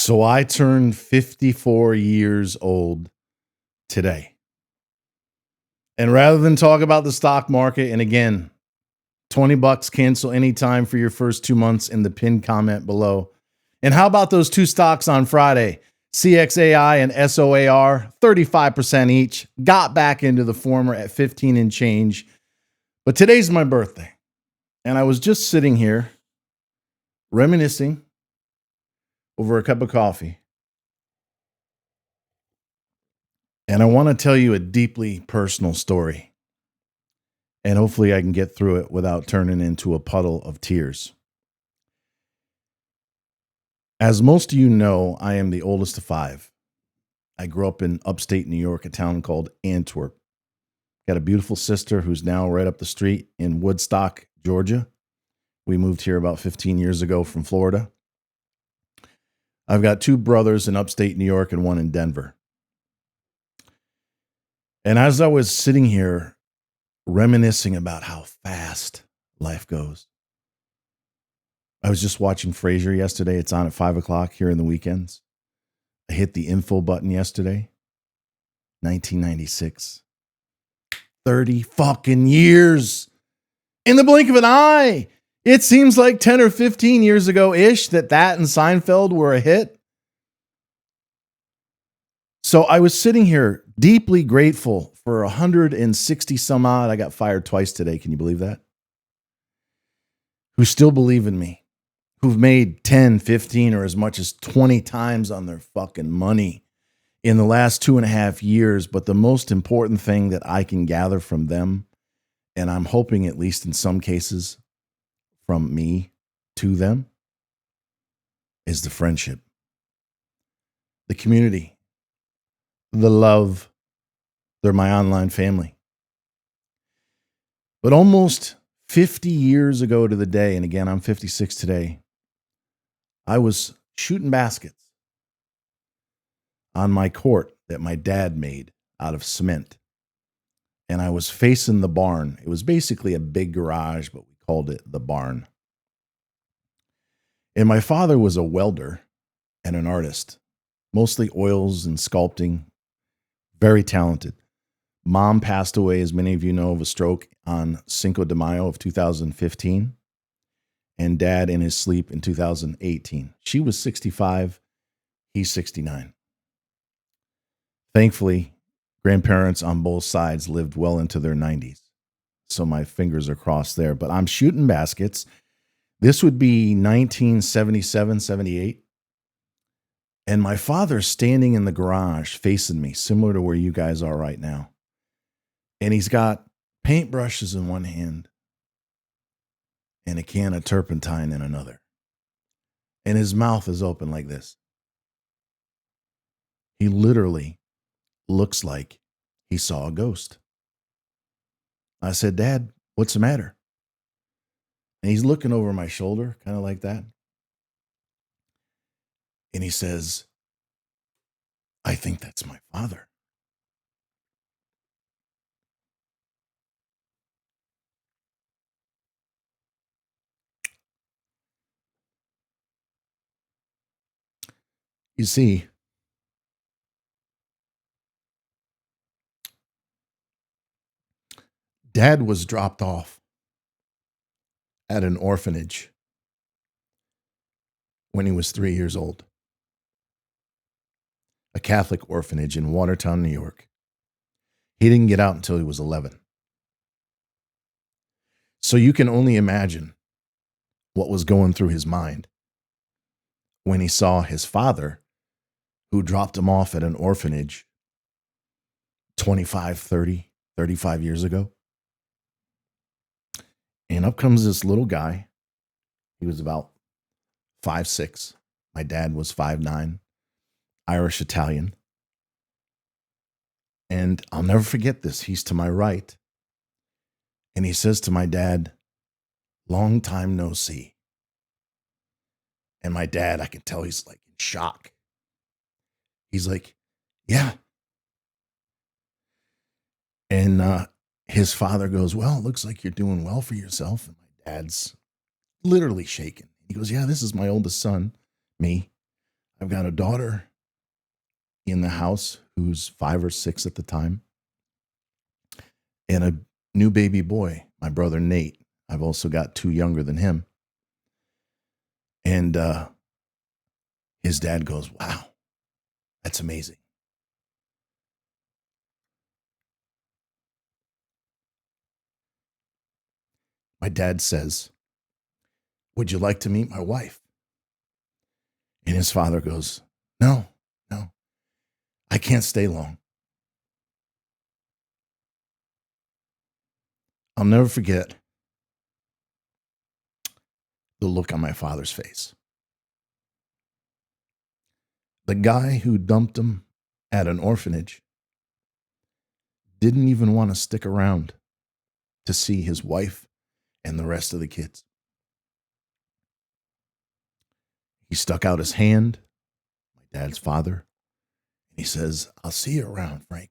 So I turned 54 years old today. And rather than talk about the stock market, and again, $20 cancel anytime for your first 2 months in the pinned comment below. And how about those two stocks on Friday? CXAI and SOAR, 35% each. Got back into the former at 15 and change. But today's my birthday. And I was just sitting here reminiscing over a cup of coffee. And I want to tell you a deeply personal story. And hopefully I can get through it without turning into a puddle of tears. As most of you know, I am the oldest of five. I grew up in upstate New York, a town called Antwerp. Got a beautiful sister who's now right up the street in Woodstock, Georgia. We moved here about 15 years ago from Florida. I've got two brothers in upstate New York and one in Denver. And as I was sitting here reminiscing about how fast life goes, I was just watching Frasier yesterday. It's on at 5 o'clock here in the weekends. I hit the info button yesterday. 1996. 30 fucking years. In the blink of an eye. It seems like 10 or 15 years ago-ish that and Seinfeld were a hit. So I was sitting here deeply grateful for 160 some odd. I got fired twice today. Can you believe that? Who still believe in me. Who've made 10, 15, or as much as 20 times on their fucking money in the last 2.5 years. But the most important thing that I can gather from them, and I'm hoping at least in some cases from me to them, is the friendship, the community, the love. They're my online family. But almost 50 years ago to the day, and again, I'm 56 today, I was shooting baskets on my court that my dad made out of cement. And I was facing the barn. It was basically a big garage, but we called it the barn. And my father was a welder and an artist, mostly oils and sculpting, very talented. Mom passed away, as many of you know, of a stroke on Cinco de Mayo of 2015. And dad in his sleep in 2018. She was 65, he's 69. Thankfully, grandparents on both sides lived well into their 90s. So my fingers are crossed there. But I'm shooting baskets. This would be 1977, 78. And my father's standing in the garage facing me, similar to where you guys are right now. And he's got paintbrushes in one hand and a can of turpentine in another. And his mouth is open like this. He literally looks like he saw a ghost. I said, Dad, what's the matter? And he's looking over my shoulder, kind of like that. And he says, I think that's my father. You see, Dad was dropped off at an orphanage when he was 3 years old. A Catholic orphanage in Watertown, New York. He didn't get out until he was 11. So you can only imagine what was going through his mind when he saw his father, who dropped him off at an orphanage 25, 30, 35 years ago. And up comes this little guy. He was about 5'6". My dad was 5'9", Irish Italian. And I'll never forget this. He's to my right. And he says to my dad, long time no see. And my dad, I can tell he's like in shock. He's like, yeah. And his father goes, well, it looks like you're doing well for yourself. And my dad's literally shaking. He goes, yeah, this is my oldest son, me. I've got a daughter in the house who's 5 or 6 at the time, and a new baby boy, my brother Nate. I've also got 2 younger than him. And his dad goes, "Wow, that's amazing." My dad says, "Would you like to meet my wife?" And his father goes, "No, no, I can't stay long." I'll never forget the look on my father's face. The guy who dumped him at an orphanage didn't even want to stick around to see his wife and the rest of the kids. He stuck out his hand, my dad's father, and he says, "I'll see you around, Frank."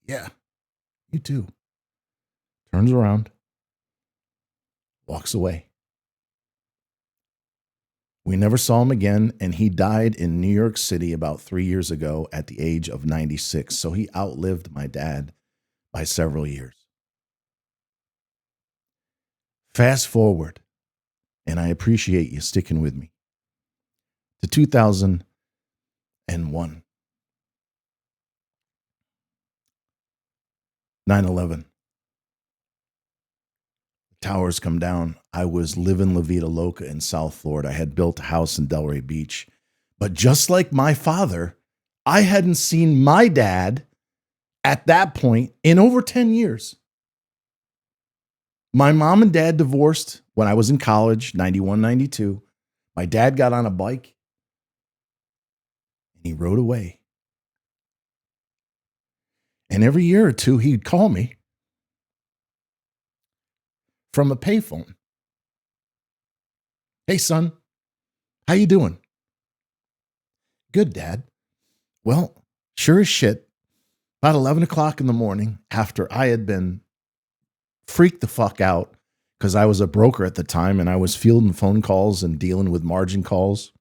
"Yeah, you too." Turns around, walks away. We never saw him again, and he died in New York City about 3 years ago at the age of 96. So he outlived my dad by several years. Fast forward, and I appreciate you sticking with me, to 2001, 9/11. Towers come down. I was living La Vida Loca in South Florida. I had built a house in Delray Beach. But just like my father, I hadn't seen my dad at that point in over 10 years. My mom and dad divorced when I was in college, 91, 92. My dad got on a bike and he rode away. And every year or two, he'd call me from a payphone. "Hey, son, how you doing?" "Good, Dad." Well, sure as shit, about 11 o'clock in the morning, after I had been freaked the fuck out because I was a broker at the time and I was fielding phone calls and dealing with margin calls.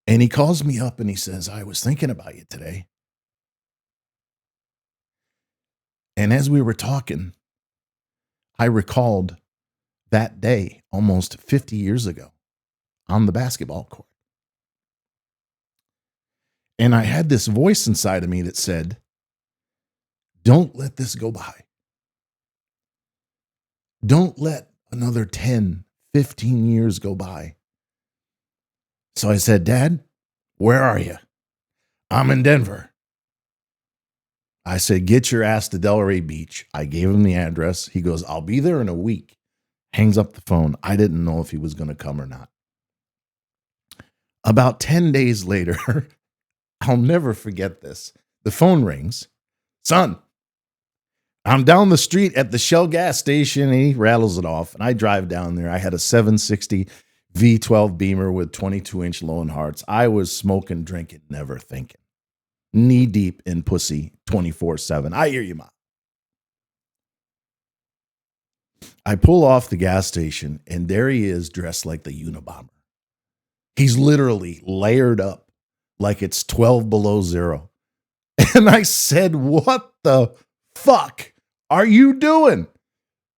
And he calls me up and he says, "I was thinking about you today." And as we were talking, I recalled that day almost 50 years ago on the basketball court. And I had this voice inside of me that said, "Don't let this go by. Don't let another 10, 15 years go by." So I said, "Dad, where are you?" "I'm in Denver." I said, "Get your ass to Delray Beach." I gave him the address. He goes, "I'll be there in a week." Hangs up the phone. I didn't know if he was going to come or not. About 10 days later, I'll never forget this. The phone rings. "Son, I'm down the street at the Shell gas station." And he rattles it off. And I drive down there. I had a 760 V12 Beamer with 22-inch Lone Hearts. I was smoking, drinking, never thinking. Knee deep in pussy 24/7. I hear you, Mom. I pull off the gas station, and there he is dressed like the Unabomber. He's literally layered up like it's 12 below zero. And I said, "What the fuck are you doing?"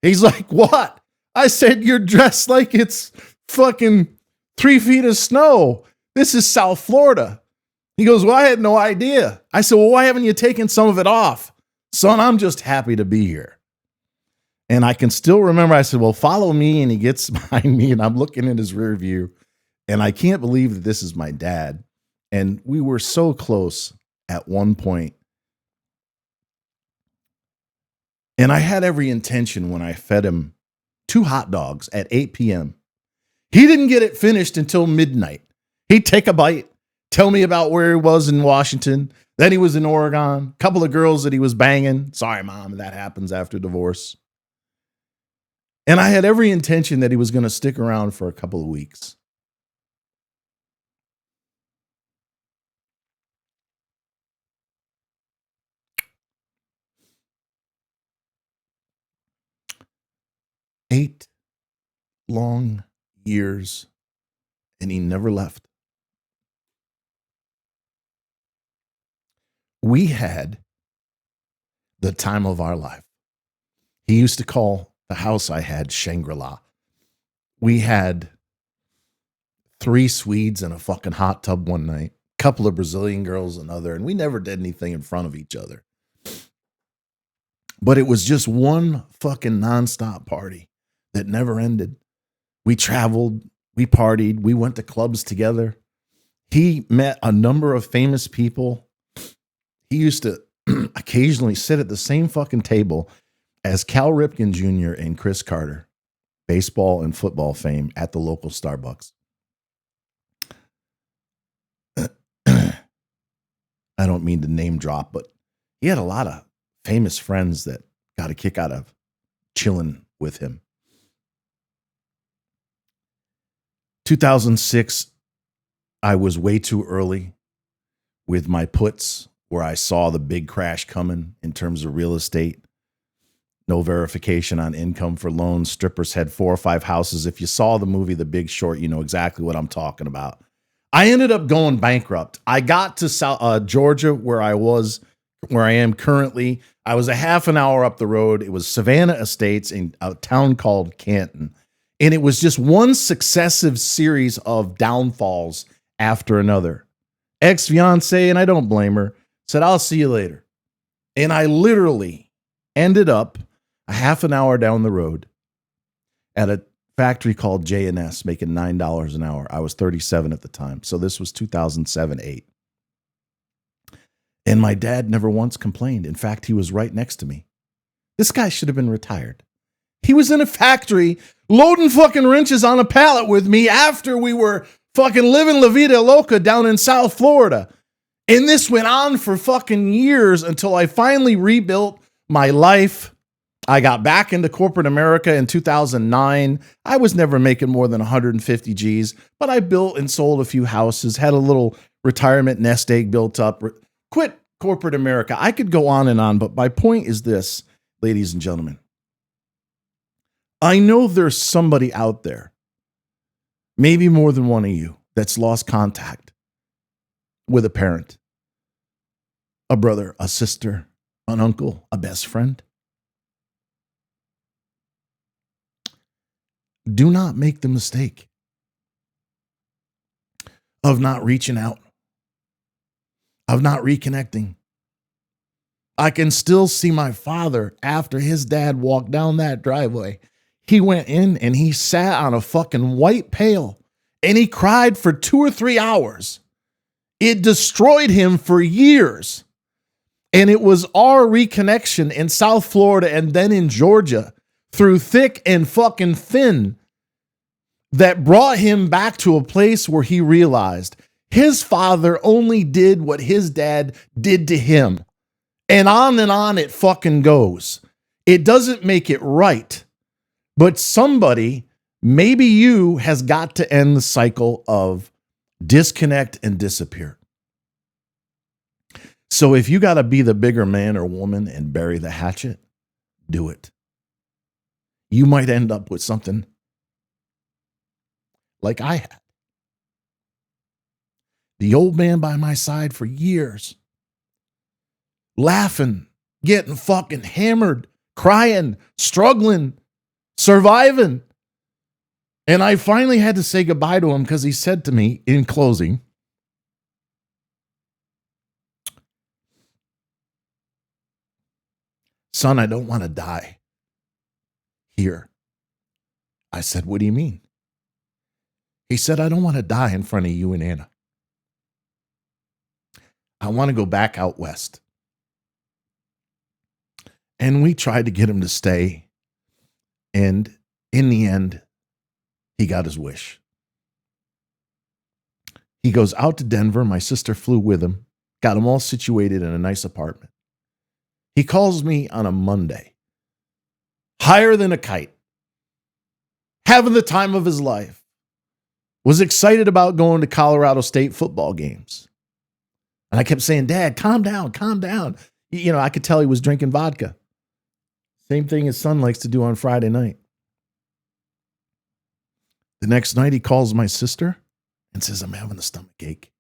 He's like, "What?" I said, "You're dressed like it's fucking 3 feet of snow. This is South Florida." He goes, "Well, I had no idea." I said, "Well, why haven't you taken some of it off?" "Son, I'm just happy to be here." And I can still remember, I said, "Well, follow me." And he gets behind me and I'm looking in his rear view. And I can't believe that this is my dad. And we were so close at one point. And I had every intention when I fed him 2 hot dogs at 8 p.m. He didn't get it finished until midnight. He'd take a bite, tell me about where he was in Washington. Then he was in Oregon, a couple of girls that he was banging. "Sorry, Mom, that happens after divorce." And I had every intention that he was going to stick around for a couple of weeks. Eight long years and he never left. We had the time of our life. He used to call the house I had Shangri-La. We had 3 Swedes in a fucking hot tub one night, a couple of Brazilian girls another, and we never did anything in front of each other. But it was just one fucking nonstop party that never ended. We traveled, we partied, we went to clubs together. He met a number of famous people. He used to occasionally sit at the same fucking table as Cal Ripken Jr. and Chris Carter, baseball and football fame, at the local Starbucks. I don't mean to name drop, but he had a lot of famous friends that got a kick out of chilling with him. 2006, I was way too early with my puts, where I saw the big crash coming in terms of real estate. No verification on income for loans. Strippers had 4 or 5 houses. If you saw the movie The Big Short, you know exactly what I'm talking about. I ended up going bankrupt. I got to Georgia, where I am currently. I was a half an hour up the road. It was Savannah Estates in a town called Canton. And it was just one successive series of downfalls after another. Ex-fiance, and I don't blame her, said, "I'll see you later." And I literally ended up a half an hour down the road at a factory called J&S, making $9 an hour. I was 37 at the time. So this was 2007-8. And my dad never once complained. In fact, he was right next to me. This guy should have been retired. He was in a factory loading fucking wrenches on a pallet with me after we were fucking living La Vida Loca down in South Florida. And this went on for fucking years until I finally rebuilt my life. I got back into corporate America in 2009. I was never making more than 150 G's, but I built and sold a few houses, had a little retirement nest egg built up, quit corporate America. I could go on and on, but my point is this, ladies and gentlemen. I know there's somebody out there, maybe more than one of you, that's lost contact with a parent, a brother, a sister, an uncle, a best friend. Do not make the mistake of not reaching out, of not reconnecting. I can still see my father after his dad walked down that driveway. He went in and he sat on a fucking white pail and he cried for 2 or 3 hours. It destroyed him for years. And it was our reconnection in South Florida and then in Georgia through thick and fucking thin that brought him back to a place where he realized his father only did what his dad did to him. And on it fucking goes. It doesn't make it right. But somebody, maybe you, has got to end the cycle of disconnect and disappear. So if you got to be the bigger man or woman and bury the hatchet, do it. You might end up with something like I had. The old man by my side for years, laughing, getting fucking hammered, crying, struggling, surviving. And I finally had to say goodbye to him because he said to me in closing, "Son, I don't want to die here." I said, "What do you mean?" He said, "I don't want to die in front of you and Anna. I want to go back out west." And we tried to get him to stay. And in the end, he got his wish. He goes out to Denver. My sister flew with him, got him all situated in a nice apartment. He calls me on a Monday, higher than a kite, having the time of his life, was excited about going to Colorado State football games. And I kept saying, "Dad, calm down, calm down." You know, I could tell he was drinking vodka. Same thing his son likes to do on Friday night. The next night he calls my sister and says, I'm having a stomach ache.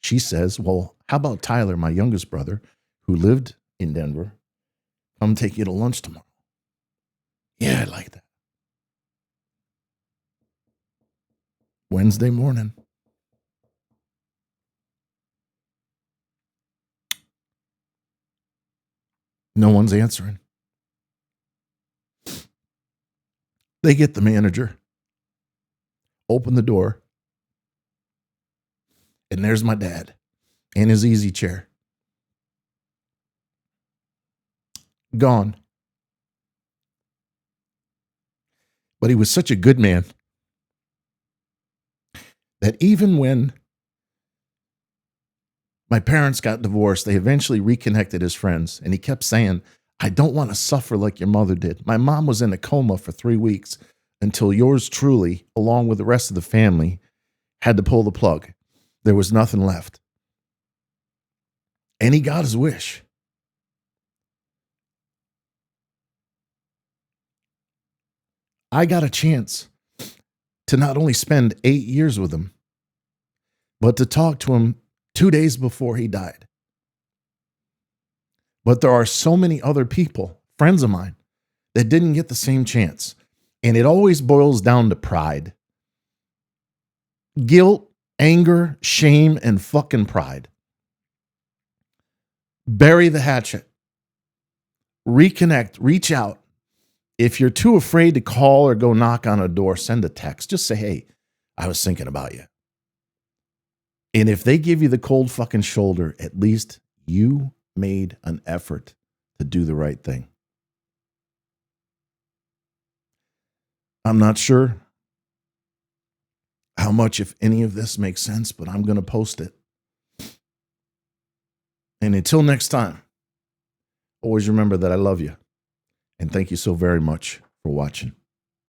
She says, well, how about Tyler, my youngest brother, who lived in Denver, come take you to lunch tomorrow? Yeah, I like that. Wednesday morning. No one's answering. They get the manager, open the door, and there's my dad in his easy chair. Gone. But he was such a good man that even when my parents got divorced, they eventually reconnected as friends. And he kept saying, I don't want to suffer like your mother did. My mom was in a coma for 3 weeks until yours truly, along with the rest of the family, had to pull the plug. There was nothing left. And he got his wish. I got a chance to not only spend 8 years with him, but to talk to him 2 days before he died. But there are so many other people, friends of mine, that didn't get the same chance. And it always boils down to pride. Guilt, anger, shame, and fucking pride. Bury the hatchet. Reconnect, reach out. If you're too afraid to call or go knock on a door, send a text. Just say, hey, I was thinking about you. And if they give you the cold fucking shoulder, at least you made an effort to do the right thing. I'm not sure how much, if any of this makes sense, but I'm going to post it. And until next time, always remember that I love you. And thank you so very much for watching.